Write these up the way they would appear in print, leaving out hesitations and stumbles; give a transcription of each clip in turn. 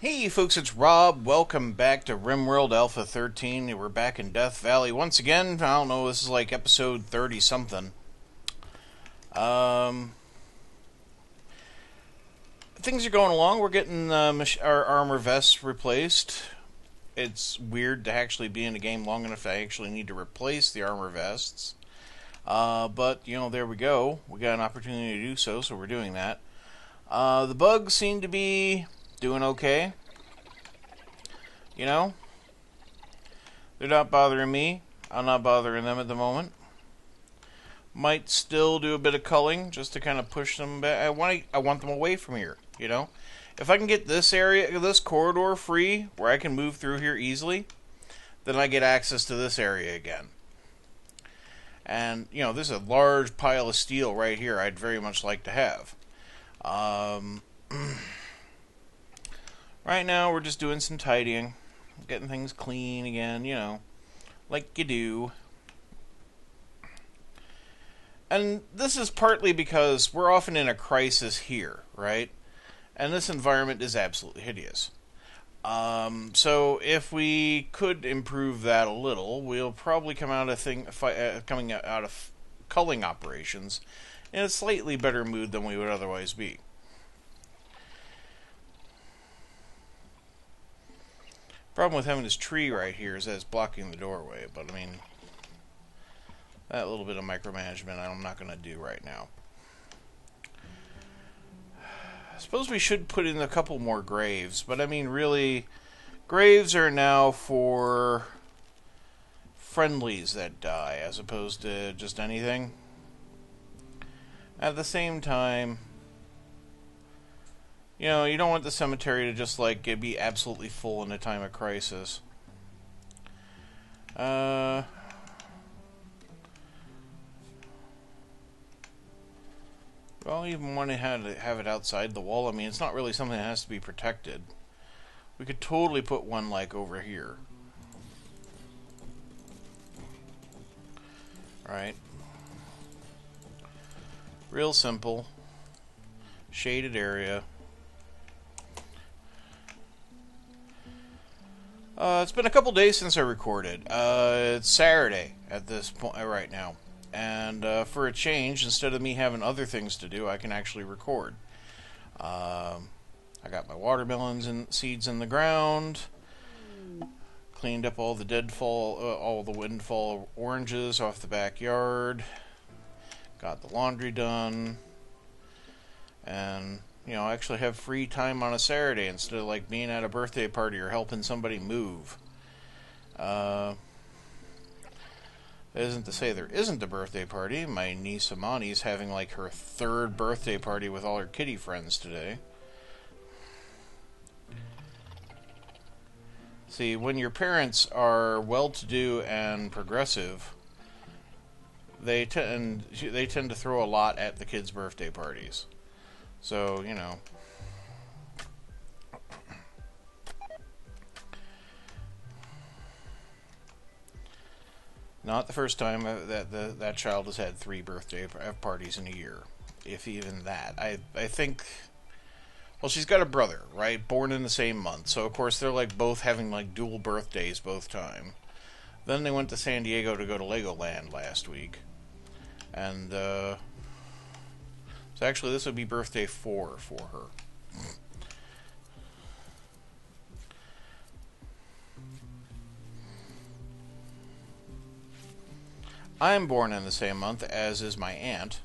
Hey folks, it's Rob. Welcome back to RimWorld Alpha 13. We're back in Death Valley once again. I don't know, this is like episode 30 something. Things are going along. We're getting our armor vests replaced. It's weird to actually be in a game long enough to actually need to replace the armor vests. But, you know, there we go. We got an opportunity to do so, so we're doing that. The bugs seem to be doing okay. You know, they're not bothering me. I'm not bothering them at the moment. Might still do a bit of culling just to kind of push them back. I want them away from here, you know. If I can get this area, this corridor free, where I can move through here easily, then I get access to this area again. And, you know, there's a large pile of steel right here I'd very much like to have. Right now, we're just doing some tidying. Getting things clean again, you know, like you do. And this is partly because we're often in a crisis here, right? And this environment is absolutely hideous. So if we could improve that a little, we'll probably come out of coming out of culling operations in a slightly better mood than we would otherwise be. Problem with having this tree right here is that it's blocking the doorway, but I mean, that little bit of micromanagement I'm not going to do right now. I suppose we should put in a couple more graves, but I mean, really, graves are now for friendlies that die, as opposed to just anything. At the same time, you know, you don't want the cemetery to just, like, be absolutely full in a time of crisis. Well, even want to have it outside the wall. I mean, it's not really something that has to be protected. We could totally put one, like, over here. Right? Real simple. Shaded area. It's been a couple days since I recorded. It's Saturday at this point right now. And for a change, instead of me having other things to do, I can actually record. I got my watermelons and seeds in the ground. Cleaned up all the all the windfall oranges off the backyard. Got the laundry done. And, you know, actually have free time on a Saturday instead of, like, being at a birthday party or helping somebody move. That isn't to say there isn't a birthday party. My niece Amani's having, like, her third birthday party with all her kitty friends today. See, when your parents are well-to-do and progressive, they tend to throw a lot at the kids' birthday parties. So, you know. Not the first time that child has had 3 birthday parties in a year, if even that. I think, well, she's got a brother, right? Born in the same month. So, of course, they're like both having like dual birthdays both time. Then they went to San Diego to go to Legoland last week. And, so actually this would be birthday 4 for her. I'm born in the same month, as is my aunt.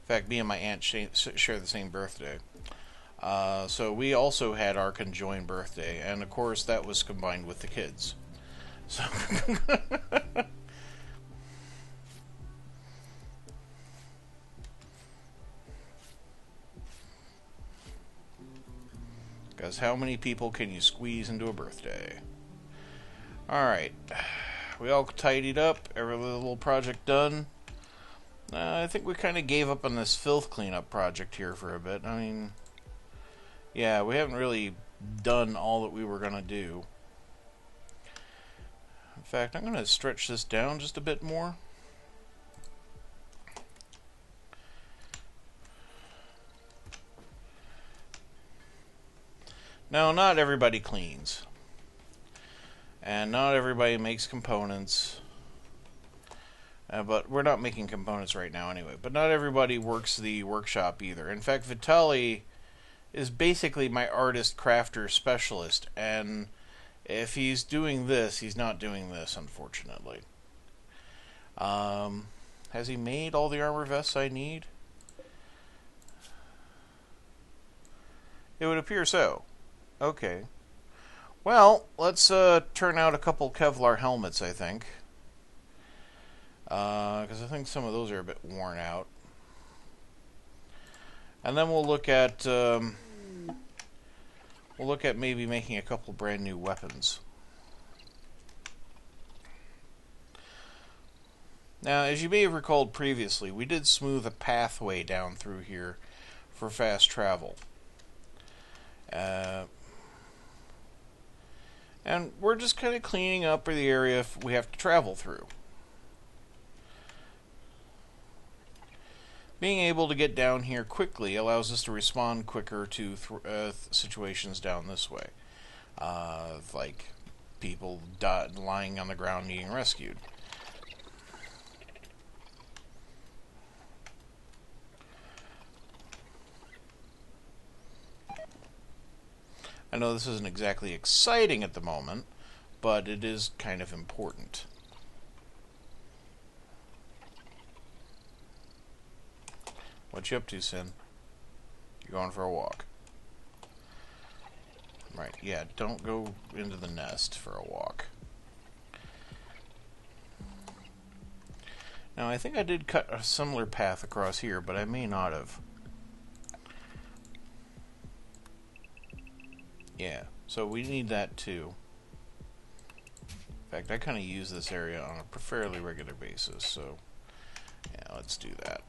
In fact, me and my aunt share the same birthday. So we also had our conjoined birthday, and of course that was combined with the kids. So because how many people can you squeeze into a birthday? Alright. We all tidied up, every little project done. I think we kind of gave up on this filth cleanup project here for a bit. I mean, yeah, we haven't really done all that we were going to do. In fact, I'm going to stretch this down just a bit more. Now, not everybody cleans. And not everybody makes components. But we're not making components right now anyway. But not everybody works the workshop either. In fact, Vitaly is basically my artist crafter specialist. And if he's doing this, he's not doing this, unfortunately. Has he made all the armor vests I need? It would appear so. Okay. Well, let's turn out a couple Kevlar helmets, I think. Because I think some of those are a bit worn out. And then we'll look at maybe making a couple brand new weapons. Now, as you may have recalled previously, we did smooth a pathway down through here for fast travel. And we're just kind of cleaning up the area we have to travel through. Being able to get down here quickly allows us to respond quicker to situations down this way. Like people lying on the ground needing rescued. I know this isn't exactly exciting at the moment, but it is kind of important. What you up to, Sin? You're going for a walk. Right, yeah, don't go into the nest for a walk. Now, I think I did cut a similar path across here, but I may not have. Yeah, so we need that too. In fact, I kind of use this area on a fairly regular basis, so yeah, let's do that.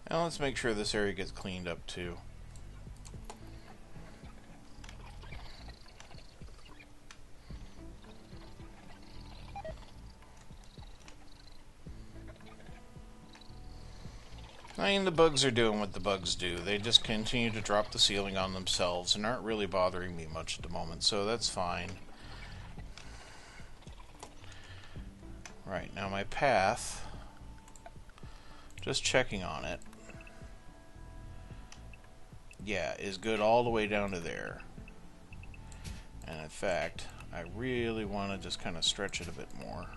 And let's make sure this area gets cleaned up too. I mean, the bugs are doing what the bugs do. They just continue to drop the ceiling on themselves and aren't really bothering me much at the moment, so that's fine. Right, now my path, just checking on it, yeah, is good all the way down to there. And in fact, I really want to just kind of stretch it a bit more.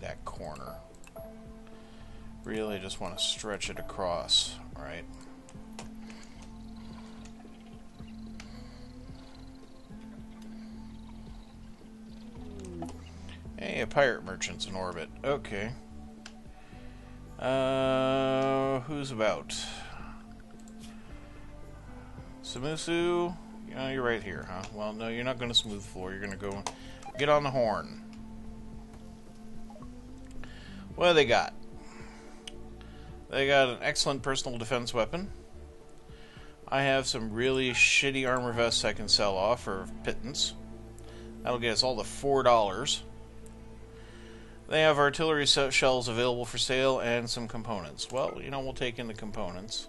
That corner. Really just want to stretch it across, right? Hey, a pirate merchant's in orbit. Okay. Who's about? Samusu? You know, you're right here, huh? Well, no, you're not going to smooth the floor. You're going to go get on the horn. What do they got? They got an excellent personal defense weapon. I have some really shitty armor vests I can sell off for pittance. That'll get us all to $4. They have artillery shells available for sale and some components. Well, you know, we'll take in the components.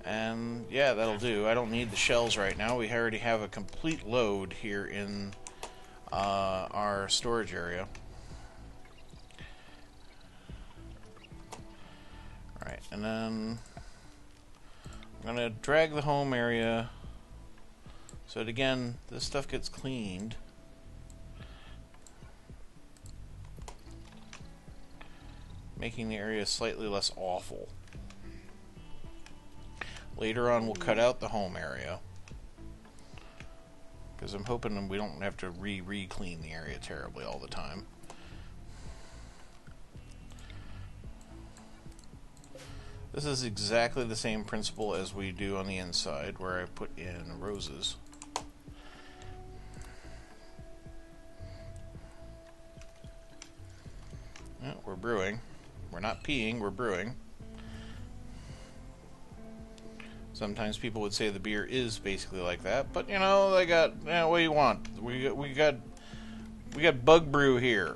And yeah, that'll do. I don't need the shells right now. We already have a complete load here in our storage area. Right, and then I'm going to drag the home area so that, again, this stuff gets cleaned. Making the area slightly less awful. Later on, we'll cut out the home area, because I'm hoping we don't have to re-clean the area terribly all the time. This is exactly the same principle as we do on the inside, where I put in roses. Yeah, we're brewing. We're not peeing, we're brewing. Sometimes people would say the beer is basically like that, but you know, they got, what do you want? We got bug brew here.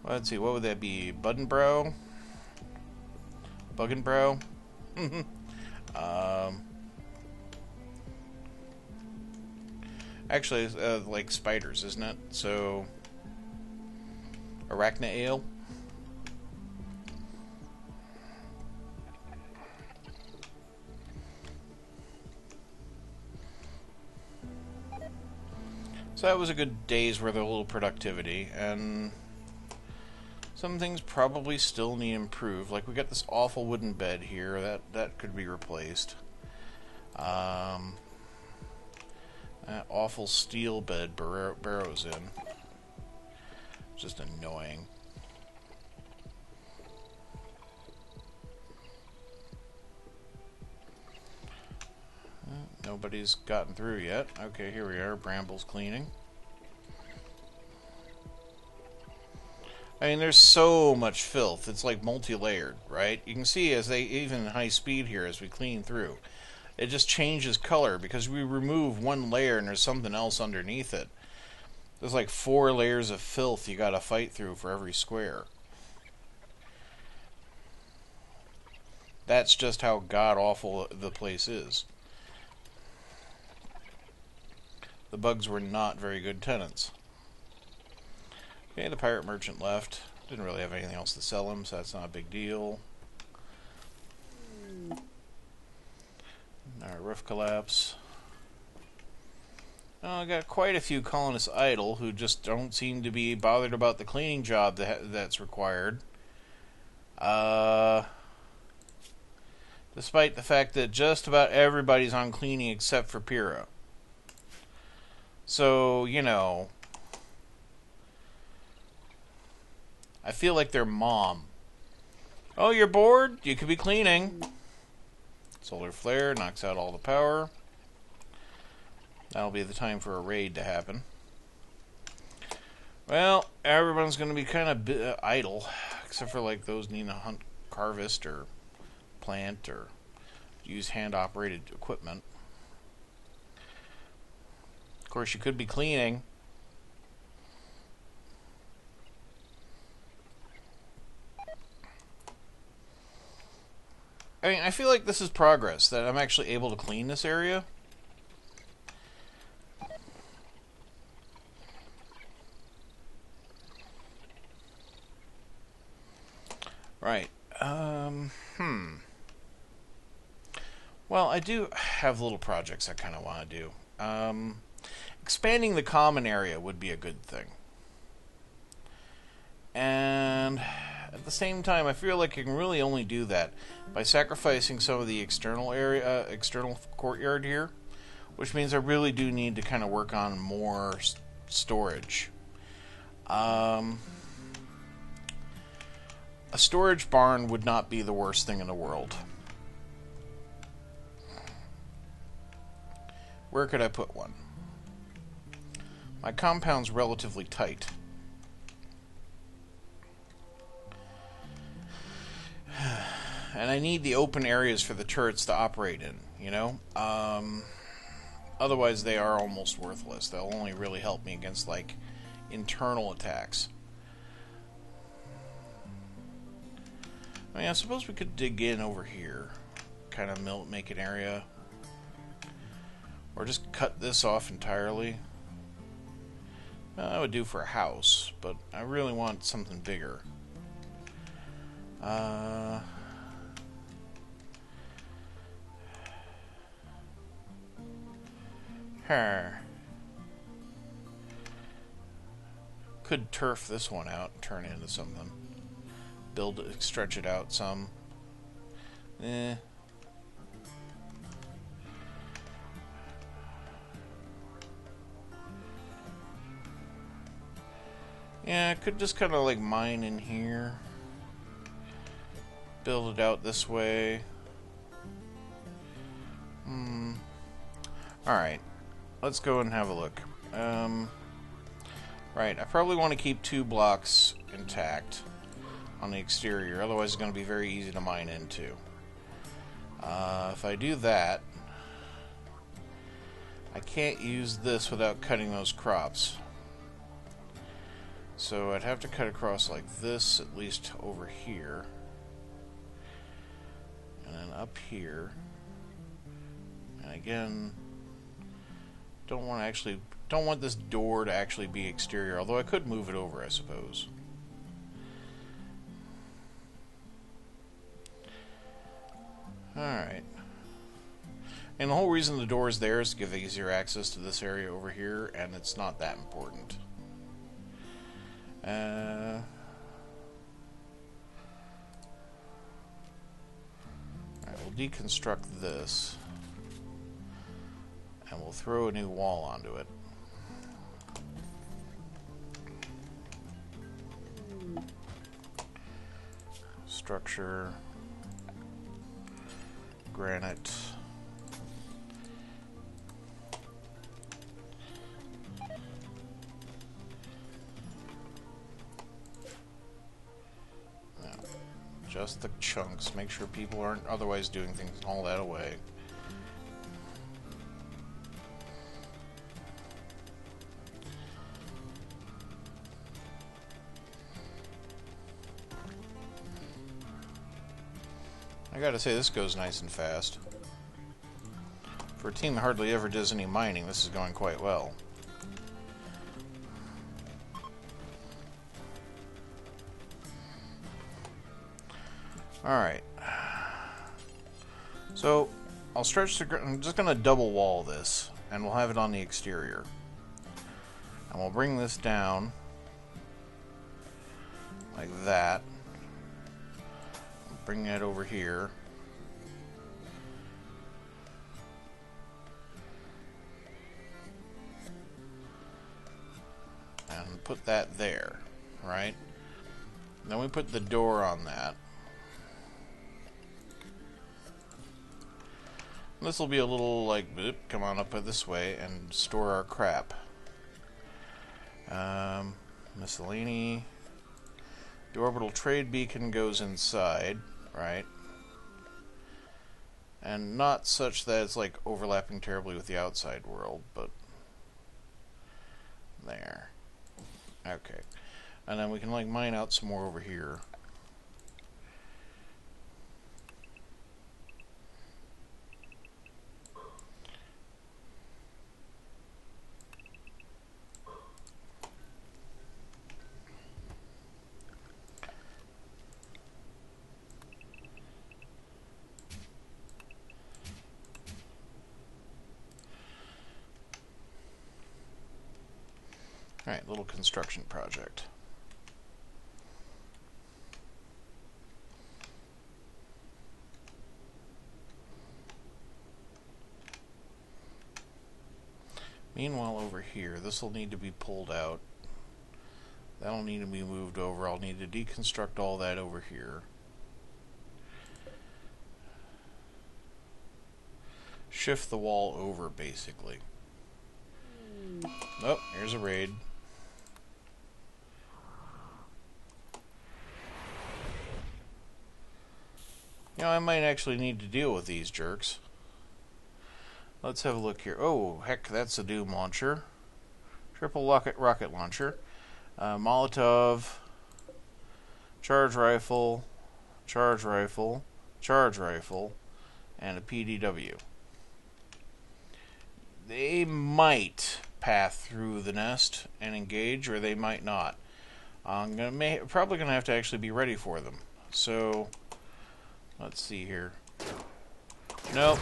Let's see, what would that be? Buddenbro? Buggenbro? Actually, like spiders, isn't it? So, Arachna Ale? So that was a good day's worth of a little productivity, and some things probably still need improved. Like we got this awful wooden bed here that could be replaced. That awful steel bed burrows in. Just annoying. Nobody's gotten through yet. Okay, here we are. Brambles cleaning. I mean, there's so much filth. It's like multi-layered, right? You can see as they, even high speed here, as we clean through, it just changes color because we remove one layer and there's something else underneath it. There's like 4 layers of filth you gotta fight through for every square. That's just how god-awful the place is. The bugs were not very good tenants. Okay, the pirate merchant left. Didn't really have anything else to sell him, so that's not a big deal. Our roof collapse. Oh, I got quite a few colonists idle who just don't seem to be bothered about the cleaning job that's required. Despite the fact that just about everybody's on cleaning except for Pyrrha. So, you know, I feel like their mom. Oh, you're bored? You could be cleaning. Solar flare knocks out all the power. That'll be the time for a raid to happen. Well, everyone's going to be kind of idle, except for like those needing to hunt, harvest, or plant, or use hand-operated equipment. Of course, you could be cleaning. I mean, I feel like this is progress, that I'm actually able to clean this area. Right. Well, I do have little projects I kind of want to do. Expanding the common area would be a good thing. And at the same time, I feel like you can really only do that by sacrificing some of the external area, external courtyard here, which means I really do need to kind of work on more storage. A storage barn would not be the worst thing in the world. Where could I put one? My compound's relatively tight. And I need the open areas for the turrets to operate in, you know? Otherwise, they are almost worthless. They'll only really help me against, like, internal attacks. I mean, I suppose we could dig in over here. Kind of make an area. Or just cut this off entirely. Well, that would do for a house, but I really want something bigger. Could turf this one out and turn it into something. Build it, stretch it out some. Yeah, I could just kind of like mine in here. Build it out this way. Alright. Let's go and have a look. Right, I probably want to keep 2 blocks intact on the exterior, otherwise it's going to be very easy to mine into. If I do that, I can't use this without cutting those crops. So I'd have to cut across like this, at least over here. And then up here. And again, don't want this door to actually be exterior, although I could move it over, I suppose. Alright. And the whole reason the door is there is to give easier access to this area over here, and it's not that important. Alright, we'll deconstruct this. And we'll throw a new wall onto it. Structure. Granite. Now, just the chunks. Make sure people aren't otherwise doing things and haul that away. I gotta say, this goes nice and fast. For a team that hardly ever does any mining, this is going quite well. Alright. So, I'm just gonna double wall this, and we'll have it on the exterior. And we'll bring this down like that. Bring that over here. And put that there, right? Then we put the door on that. This will be a little like, boop, come on up this way and store our crap. Miscellany. The orbital trade beacon goes inside, right? And not such that it's like overlapping terribly with the outside world, but there. Okay. And then we can like mine out some more over here. Alright, little construction project. Meanwhile, over here, this will need to be pulled out. That'll need to be moved over. I'll need to deconstruct all that over here. Shift the wall over, basically. Oh, here's a raid. You know, I might actually need to deal with these jerks. Let's have a look here. Oh, heck, that's a Doom launcher. Triple rocket launcher. Molotov. Charge rifle. Charge rifle. Charge rifle. And a PDW. They might path through the nest and engage, or they might not. I'm probably going to have to actually be ready for them. So, let's see here. Nope.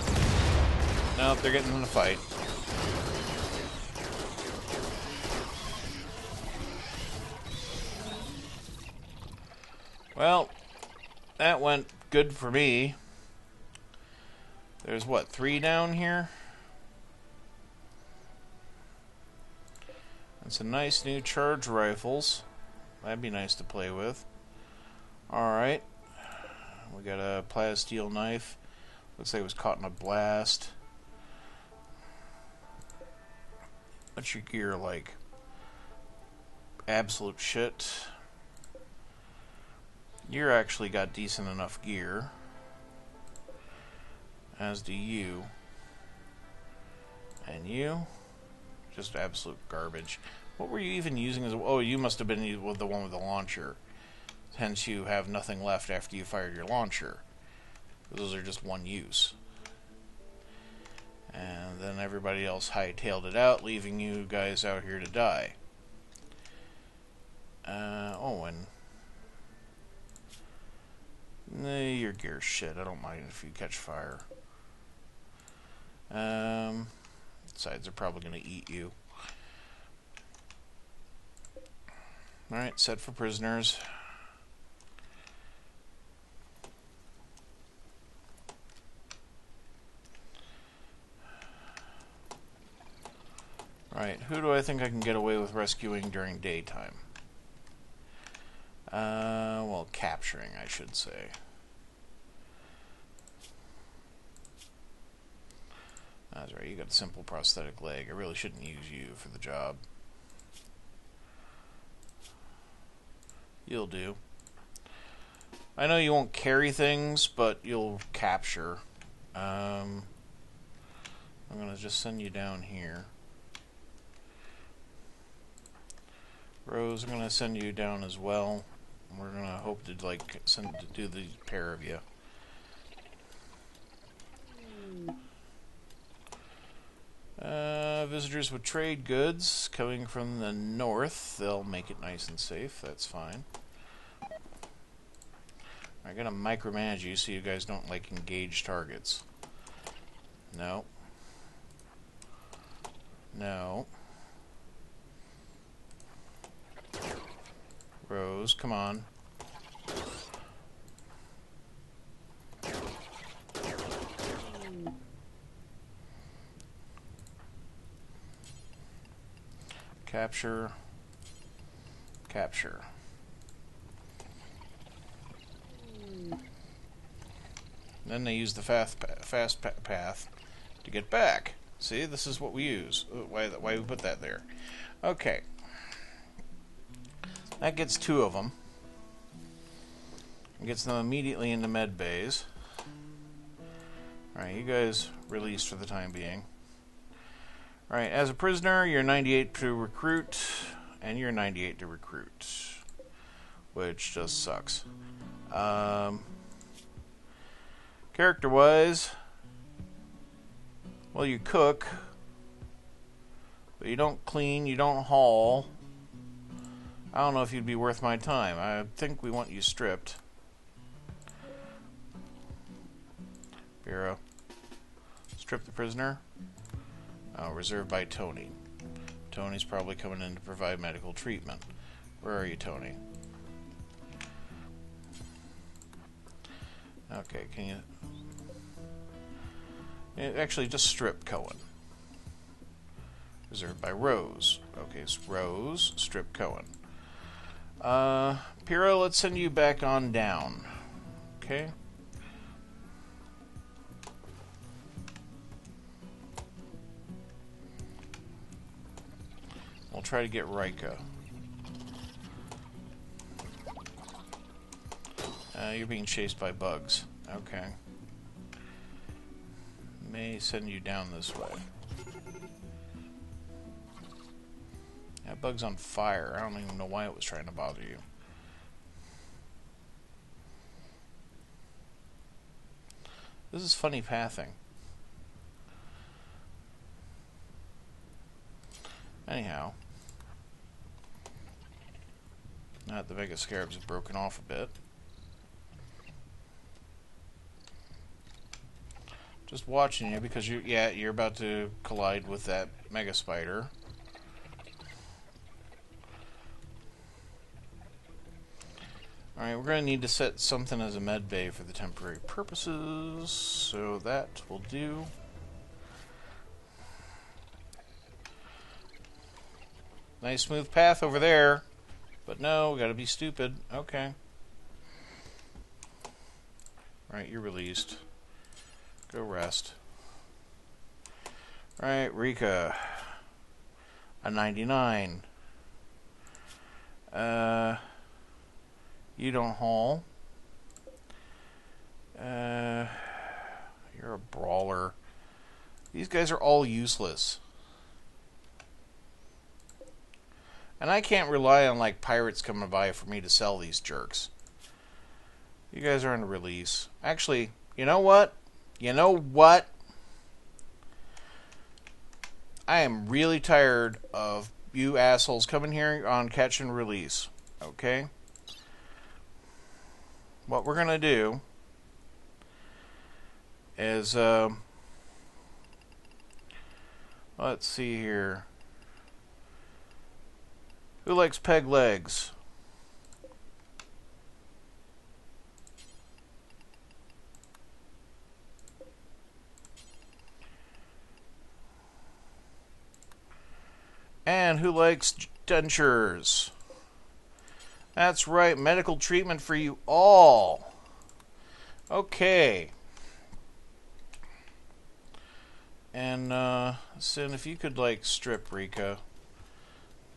Nope, they're getting in a fight. Well, that went good for me. There's what, 3 down here? And some nice new charge rifles. That'd be nice to play with. Alright. We got a plasteel knife. Looks like it was caught in a blast. What's your gear like? absolute shit. You're actually got decent enough gear. As do you. And you? Just absolute garbage. What were you even using as a... Oh, you must have been with the one with the launcher. Hence you have nothing left after you fired your launcher. Those are just one use. And then everybody else hightailed it out, leaving you guys out here to die. Oh, and... Nah, your gear's shit. I don't mind if you catch fire. Besides, they're probably going to eat you. Alright, set for prisoners. Right, who do I think I can get away with rescuing during daytime? Well, capturing, I should say. That's right, you got a simple prosthetic leg. I really shouldn't use you for the job. You'll do. I know you won't carry things, but you'll capture. I'm going to just send you down here. Rose, I'm going to send you down as well. We're going to hope to do the pair of you. Visitors with trade goods coming from the north. They'll make it nice and safe. That's fine. I'm going to micromanage you so you guys don't engage targets. No. No. Rose, come on. Capture. Capture. Then they use the fast path to get back. See, this is what we use. Why we put that there. Okay. That gets 2 of them. It gets them immediately into med bays. Alright, you guys released for the time being. Alright, as a prisoner, you're 98 to recruit, and you're 98 to recruit. Which just sucks. Character-wise, well, you cook, but you don't clean, you don't haul. I don't know if you'd be worth my time. I think we want you stripped. Bureau. Strip the prisoner. Oh, reserved by Tony. Tony's probably coming in to provide medical treatment. Where are you, Tony? Okay, can you... Actually, just strip Cohen. Reserved by Rose. Okay, so Rose, strip Cohen. Piro, let's send you back on down. Okay? We'll try to get Rika. You're being chased by bugs. Okay. May send you down this way. That bug's on fire. I don't even know why it was trying to bother you. This is funny pathing. Anyhow. Not the Mega Scarabs have broken off a bit. Just watching you because you're about to collide with that Mega Spider. Alright, we're going to need to set something as a med bay for the temporary purposes, so that will do. Nice smooth path over there, but no, we got to be stupid. Okay. Alright, you're released. Go rest. Alright, Rika. A 99. You don't haul. You're a brawler. These guys are all useless. And I can't rely on, like, pirates coming by for me to sell these jerks. You guys are on release. Actually, you know what? You know what? I am really tired of you assholes coming here on catch and release. Okay? What we're going to do is, let's see here. Who likes peg legs? And who likes dentures? That's right, medical treatment for you all. Okay. And, Sin, if you could, like, strip Rika,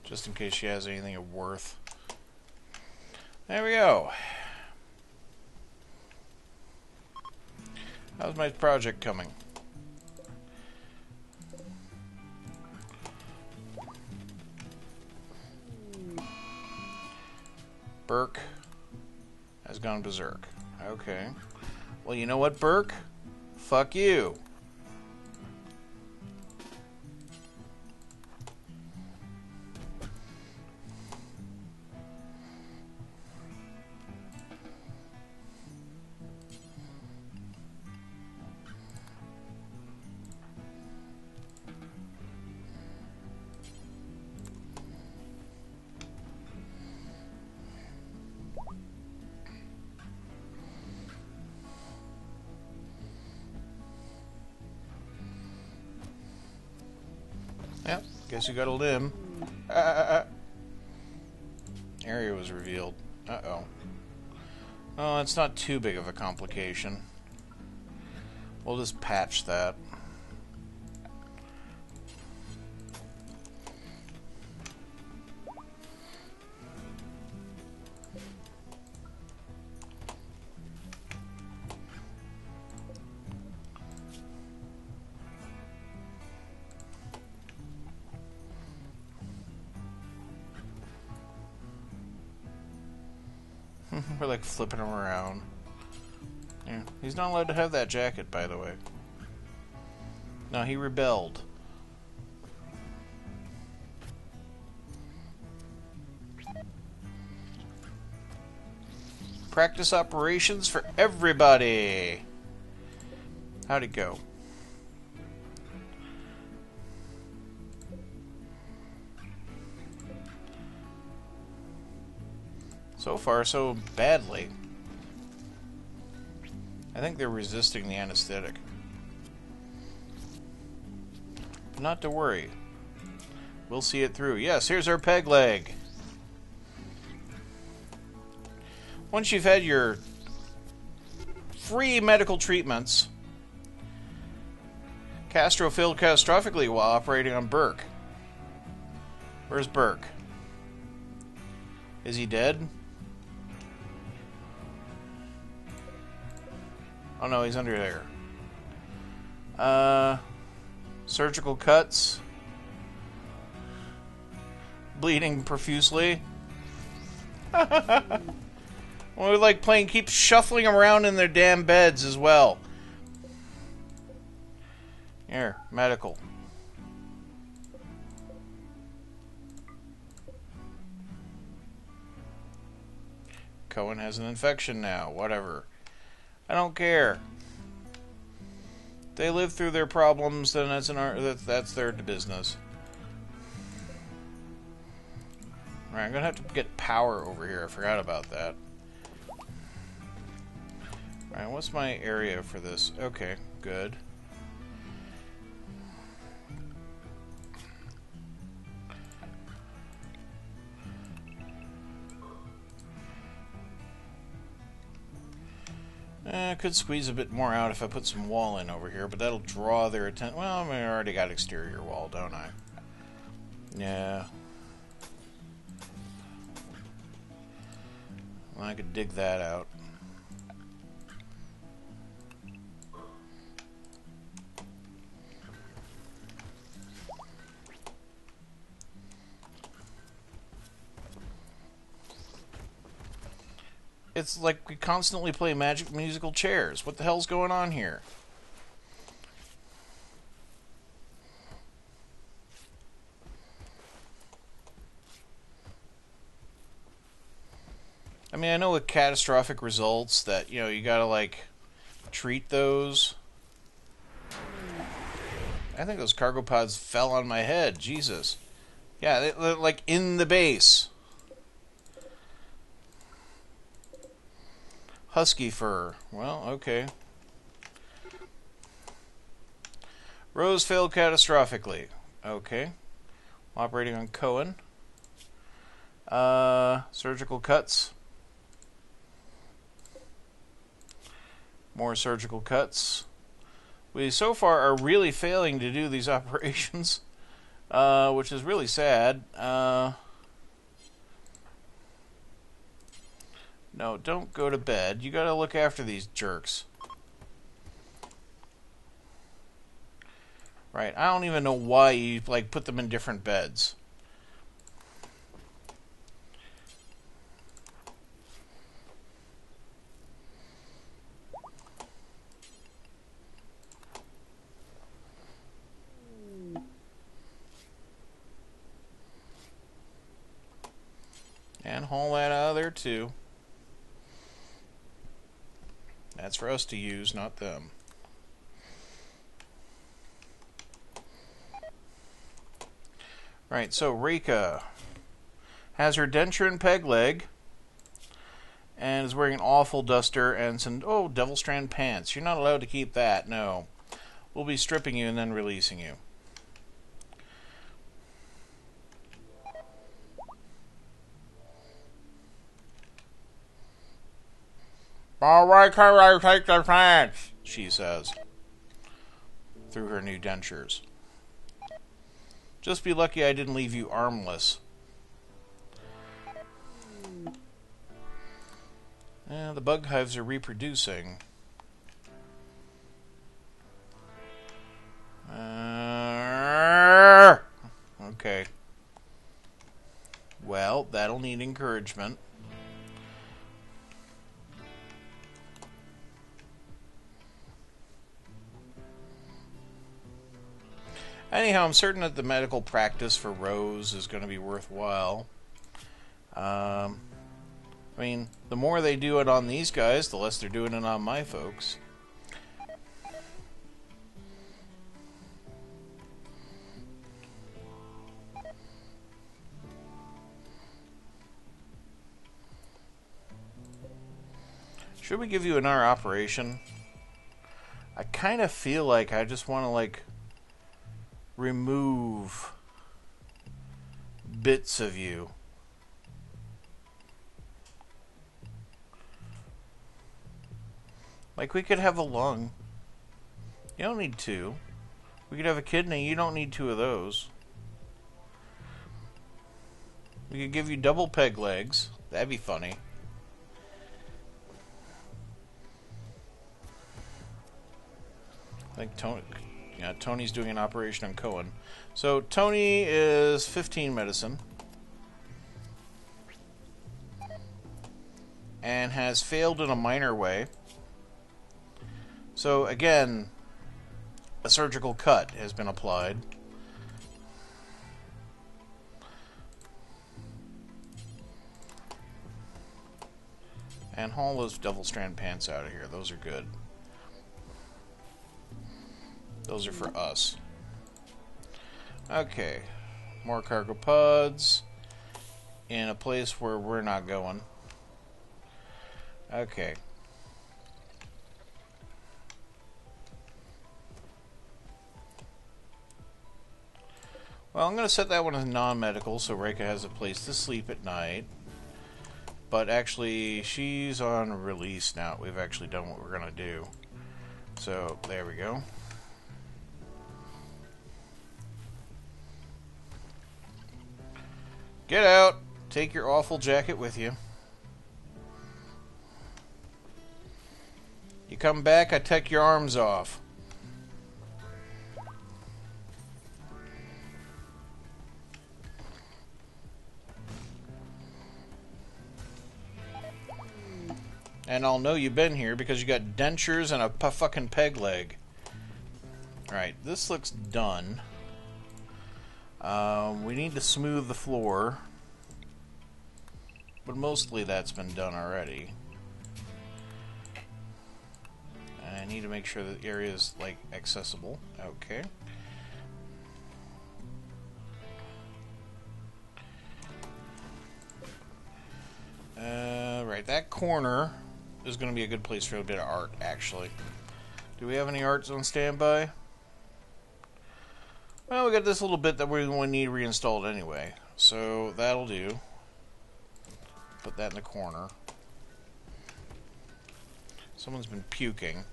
just in case she has anything of worth. There we go. How's my project coming? Burke has gone berserk. Okay. Well, you know what, Burke? Fuck you. Yep, guess you got a limb. Area was revealed. Uh-oh. Oh, it's not too big of a complication. We'll just patch that. We're like flipping him around. Yeah, he's not allowed to have that jacket, by the way. No, he rebelled. Practice operations for everybody. How'd it go? So far, so badly. I think they're resisting the anesthetic. Not to worry. We'll see it through. Yes, here's our peg leg. Once you've had your free medical treatments, Castro failed catastrophically while operating on Burke. Where's Burke? Is he dead? Oh no, he's under there. Surgical cuts. Bleeding profusely. Well, we like playing, keep shuffling them around in their damn beds as well. Here, medical. Cohen has an infection now. Whatever. I don't care. If they live through their problems, then that's their business. All right, I'm gonna have to get power over here. I forgot about that. All right, what's my area for this? Okay, good. I could squeeze a bit more out if I put some wall in over here, but that'll draw their attention. Well, I mean, I already got exterior wall, don't I? Yeah. I could dig that out. It's like we constantly play Magic Musical Chairs. What the hell's going on here? I mean, I know with catastrophic results that, you know, you gotta, like, treat those. I think those cargo pods fell on my head. Jesus. Yeah, they're, like, in the base. Husky fur. Well, okay. Rose failed catastrophically. Okay. Operating on Cohen. Surgical cuts. More surgical cuts. We so far are really failing to do these operations, which is really sad. No, don't go to bed. You gotta look after these jerks. Right, I don't even know why you, like, put them in different beds. And haul that out of there, too. That's for us to use, not them. Right, so Rika has her denture and peg leg, and is wearing an awful duster and some, oh, devil strand pants. You're not allowed to keep that, no. We'll be stripping you and then releasing you. Alright, can I take the pants? She says, through her new dentures. Just be lucky I didn't leave you armless. The bug hives are reproducing. Okay. Well, that'll need encouragement. Anyhow, I'm certain that the medical practice for Rose is going to be worthwhile. I mean, the more they do it on these guys, the less they're doing it on my folks. Should we give you another operation? I kind of feel like I just want to, like, remove bits of you. Like, we could have a lung. You don't need two. We could have a kidney. You don't need two of those. We could give you double peg legs. That'd be funny. I think Tony's doing an operation on Cohen. So Tony is 15 medicine. And has failed in a minor way. So again, a surgical cut has been applied. And haul those devil strand pants out of here. Those are good. Those are for us. Okay. More cargo pods. In a place where we're not going. Okay. Well, I'm going to set that one as non-medical so Reika has a place to sleep at night. But actually, she's on release now. We've actually done what we're going to do. So, there we go. Get out. Take your awful jacket with you. You come back, I take your arms off. And I'll know you've been here because you got dentures and a fucking peg leg. Alright, this looks done. We need to smooth the floor. But mostly that's been done already. And I need to make sure that the area is, like, accessible. Okay. Right, that corner is going to be a good place for a bit of art, actually. Do we have any arts on standby? Well, we got this little bit that we're going to need reinstalled anyway. So, that'll do. Put that in the corner. Someone's been puking.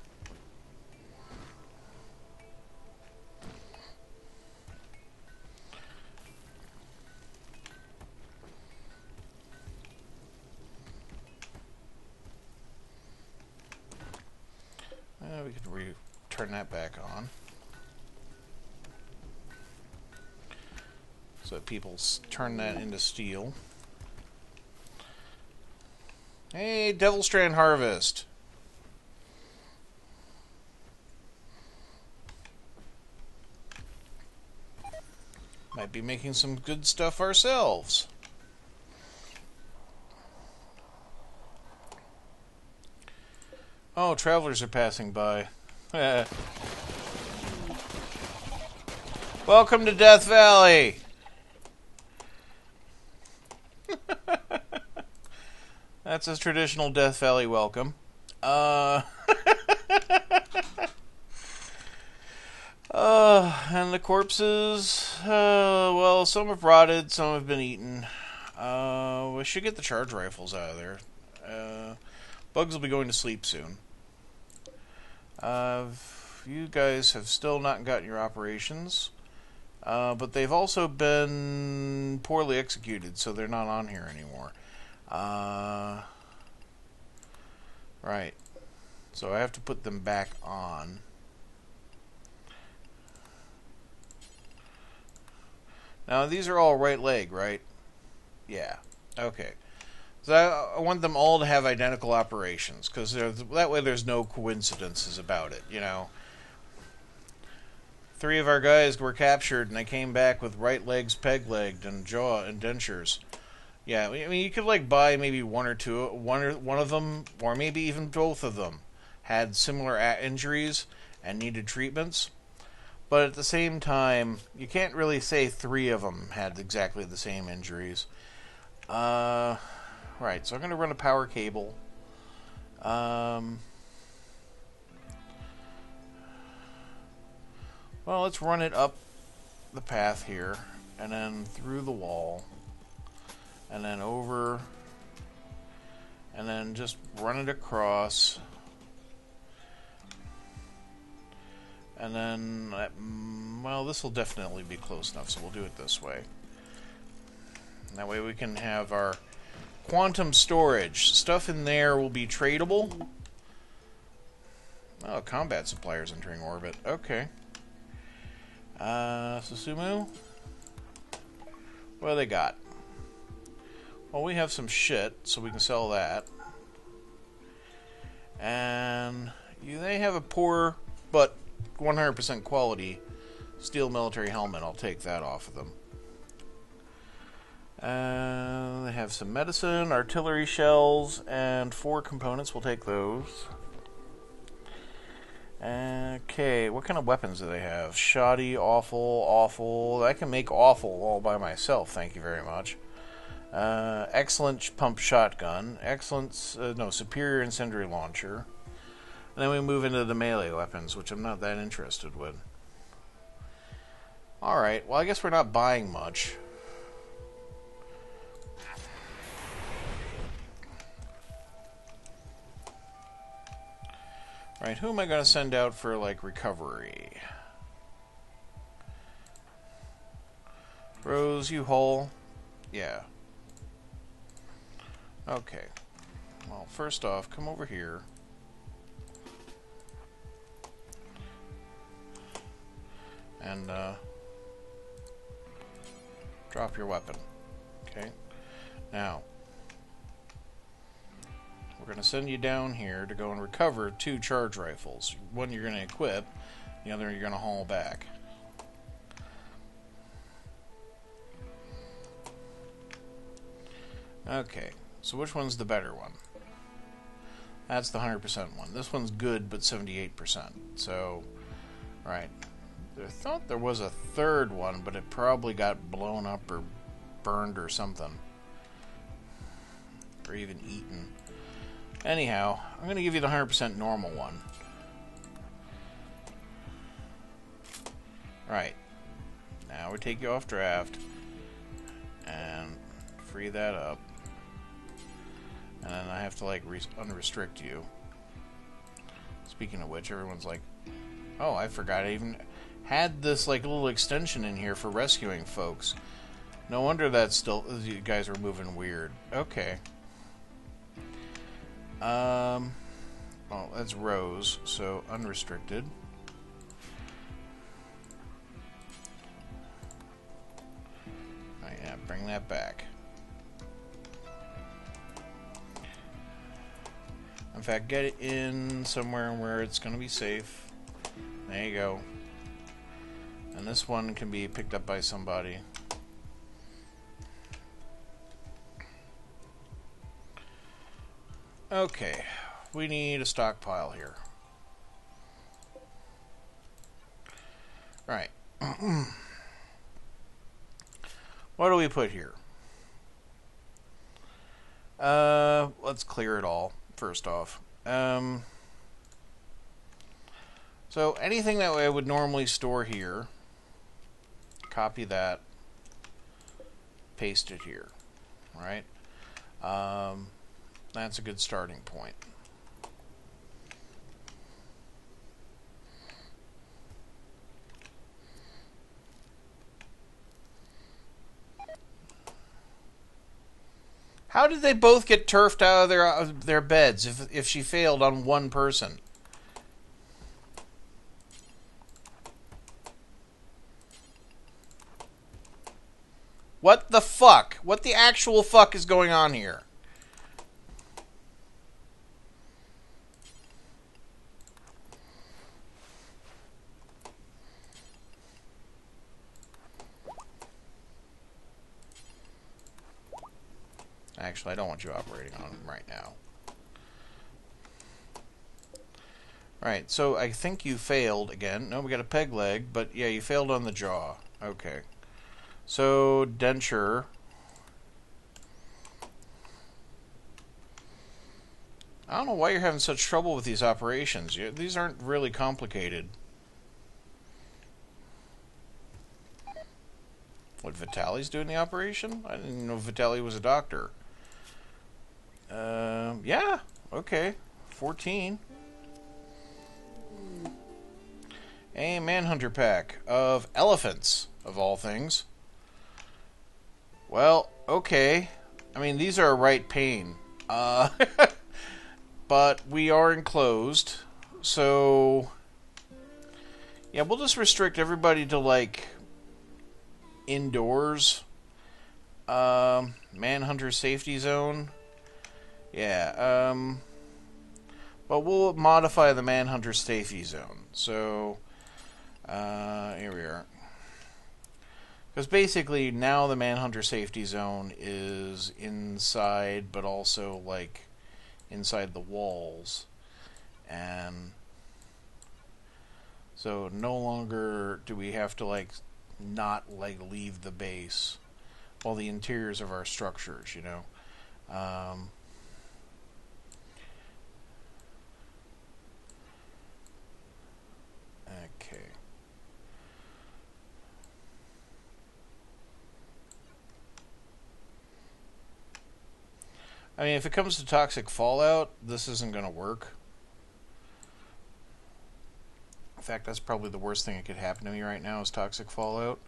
We could turn that back on. So that people turn that into steel. Hey, Devil Strand Harvest. Might be making some good stuff ourselves. Oh, travelers are passing by. Welcome to Death Valley. That's a traditional Death Valley welcome. And the corpses, well, some have rotted, some have been eaten. We should get the charge rifles out of there. Bugs will be going to sleep soon. You guys have still not gotten your operations, but they've also been poorly executed, so they're not on here anymore. Right. So I have to put them back on. Now, these are all right leg, right? Yeah. Okay. So I want them all to have identical operations, because that way there's no coincidences about it, you know. 3 of our guys were captured, and they came back with right legs peg-legged and jaw and dentures. Yeah, I mean, you could, like, buy maybe one of them, or maybe even both of them had similar injuries and needed treatments. But at the same time, you can't really say 3 of them had exactly the same injuries. Right, so I'm going to run a power cable. Well, let's run it up the path here, and then through the wall, and then over, and then just run it across, and then, well, this will definitely be close enough, so we'll do it this way. And that way we can have our quantum storage. Stuff in there will be tradable. Oh, combat suppliers entering orbit. Okay. Susumu? What do they got? Well, we have some shit, so we can sell that. And they have a poor, but 100% quality steel military helmet. I'll take that off of them. They have some medicine, artillery shells, and 4 components. We'll take those. Okay, what kind of weapons do they have? Shoddy, awful, awful. I can make awful all by myself, thank you very much. Excellent pump shotgun. Excellent, superior incendiary launcher. And then we move into the melee weapons, which I'm not that interested with. Alright, well, I guess we're not buying much. Right, who am I going to send out for, like, recovery? Rose, you whole? Yeah. Okay. Well, first off, come over here. and drop your weapon. Okay. Now, we're going to send you down here to go and recover 2 charge rifles. One you're going to equip, the other you're going to haul back. Okay, so which one's the better one? That's the 100% one. This one's good, but 78%. So, right. I thought there was a third one, but it probably got blown up or burned or something. Or even eaten. Anyhow, I'm going to give you the 100% normal one. Right. Now we take you off draft and free that up. And then I have to, like, unrestrict you. Speaking of which, everyone's like, oh, I forgot I even had this, like, little extension in here for rescuing folks. No wonder that's still, you guys are moving weird. Okay. Well, that's Rose, so unrestricted. Alright, yeah, bring that back. In fact, get it in somewhere where it's going to be safe. There you go. And this one can be picked up by somebody. Okay, we need a stockpile here. Right. What do we put here? Let's clear it all. First off, so anything that I would normally store here, copy that, paste it here, right? That's a good starting point. How did they both get turfed out of their beds if she failed on one person? What the fuck? What the actual fuck is going on here? Actually, I don't want you operating on them right now. Right, so I think you failed again. No, we got a peg leg, but yeah, you failed on the jaw. Okay. So, denture. I don't know why you're having such trouble with these operations. These aren't really complicated. What, Vitali's doing the operation? I didn't know Vitali was a doctor. Yeah, okay. 14. A Manhunter pack of elephants, of all things. Well, okay. I mean, these are a right pain. But we are enclosed, so yeah, we'll just restrict everybody to, like, indoors. Manhunter safety zone. Yeah, but we'll modify the Manhunter safety zone. So, here we are. Because basically, now the Manhunter safety zone is inside, but also, like, inside the walls. And so no longer do we have to, like, not, like, leave the base. Well, the interiors of our structures, you know. Okay. I mean, if it comes to toxic fallout, this isn't going to work. In fact, that's probably the worst thing that could happen to me right now is toxic fallout.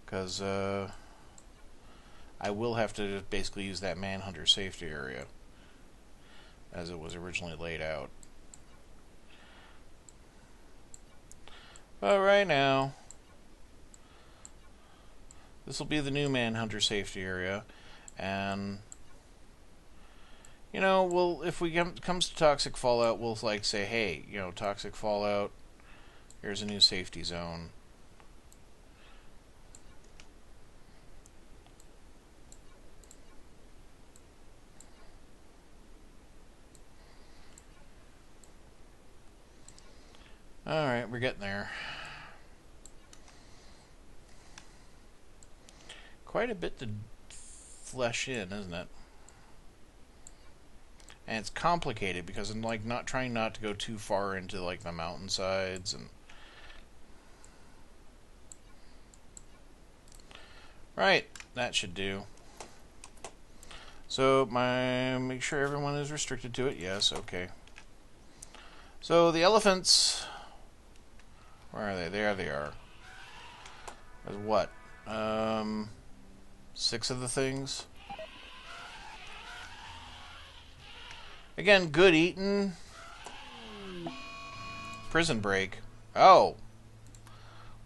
Because, I will have to just basically use that Manhunter safety area as it was originally laid out. But right now, This will be the new Manhunter safety area, and if we comes to toxic fallout, we'll like say, hey, toxic fallout. Here's a new safety zone. Alright, we're getting there. Quite a bit to flesh in, isn't it? And it's complicated because I'm like trying not to go too far into like the mountainsides and right, that should do. So make sure everyone is restricted to it. Yes, okay. So the elephants, where are they? There they are. There's what? 6 of the things. Again, good eating. Prison break. Oh.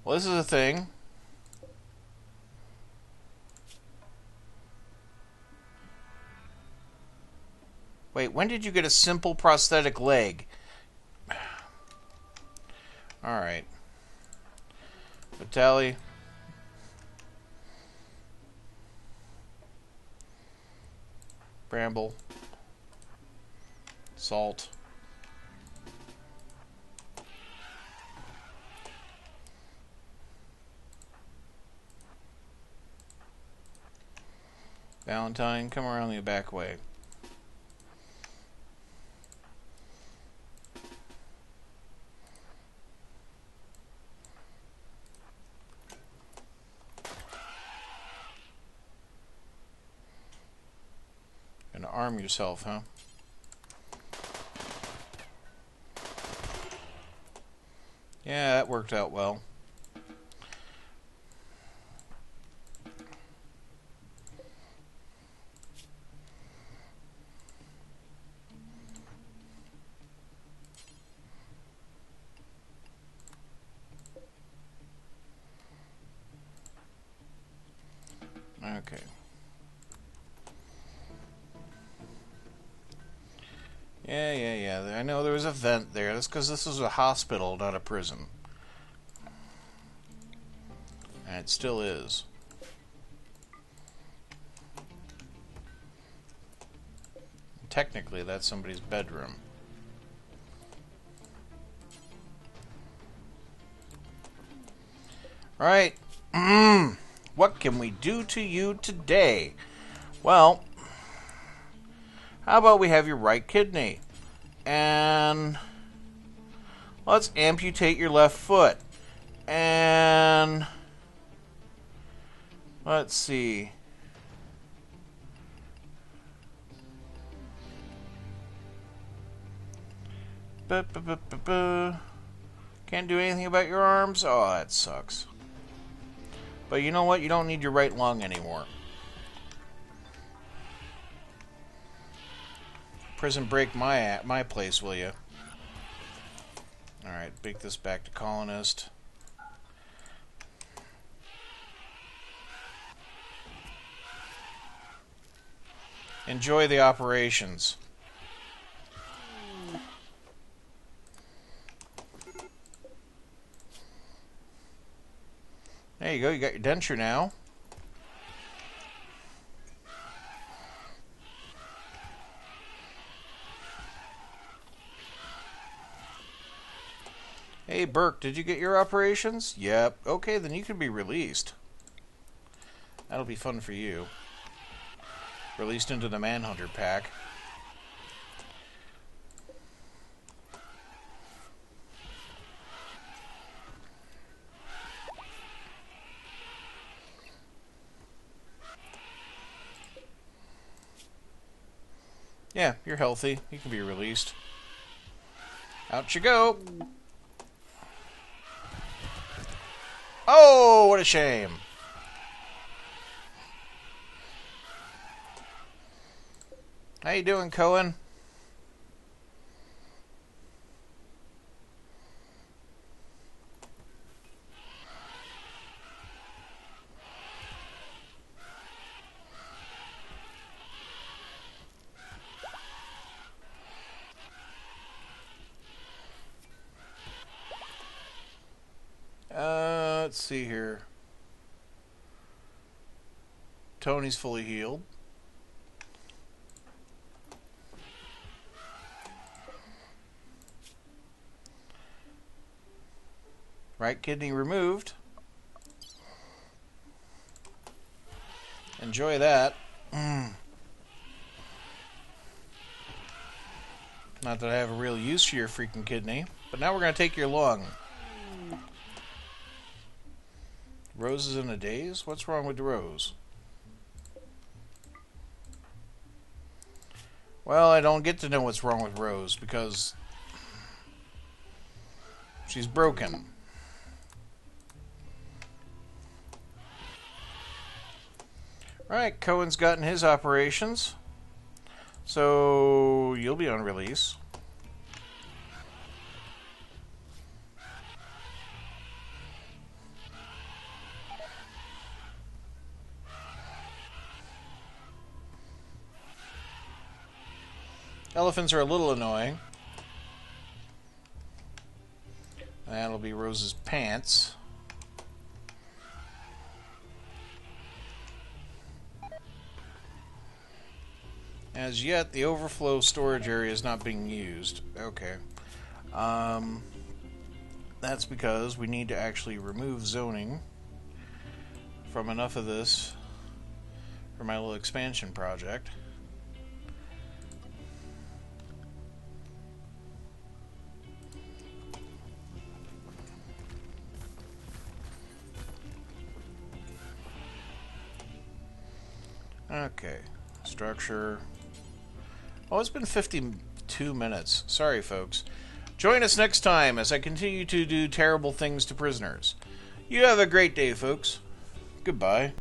Well, this is a thing. Wait, when did you get a simple prosthetic leg? Alright. Vitaly. Bramble. Salt. Valentine, come around the back way. Gonna arm yourself, huh? Yeah, that worked out well. Okay. Yeah. I know there was a vent there. That's because this was a hospital, not a prison. And it still is. Technically, that's somebody's bedroom. Right. What can we do to you today? Well, how about we have your right kidney? And let's amputate your left foot. And let's see. Can't do anything about your arms? Oh, that sucks. But you know what? You don't need your right lung anymore. Prison break my place, will you? Alright, bake this back to colonist. Enjoy the operations. There you go, you got your denture now. Hey, Burke, did you get your operations? Yep. Okay, then you can be released. That'll be fun for you. Released into the Manhunter pack. Yeah, you're healthy. You can be released. Out you go. Oh, what a shame. How you doing, Cohen? let's see here. Tony's fully healed. Right kidney removed. Enjoy that. Not that I have a real use for your freaking kidney. But now we're going to take your lung. Roses in a daze? What's wrong with Rose? Well, I don't get to know what's wrong with Rose because she's broken. Alright, Cohen's gotten his operations. So you'll be on release. Elephants are a little annoying. That'll be Rose's pants. As yet, the overflow storage area is not being used. Okay. That's because we need to actually remove zoning from enough of this for my little expansion project. Okay. Structure. Oh, it's been 52 minutes. Sorry, folks. Join us next time as I continue to do terrible things to prisoners. You have a great day, folks. Goodbye.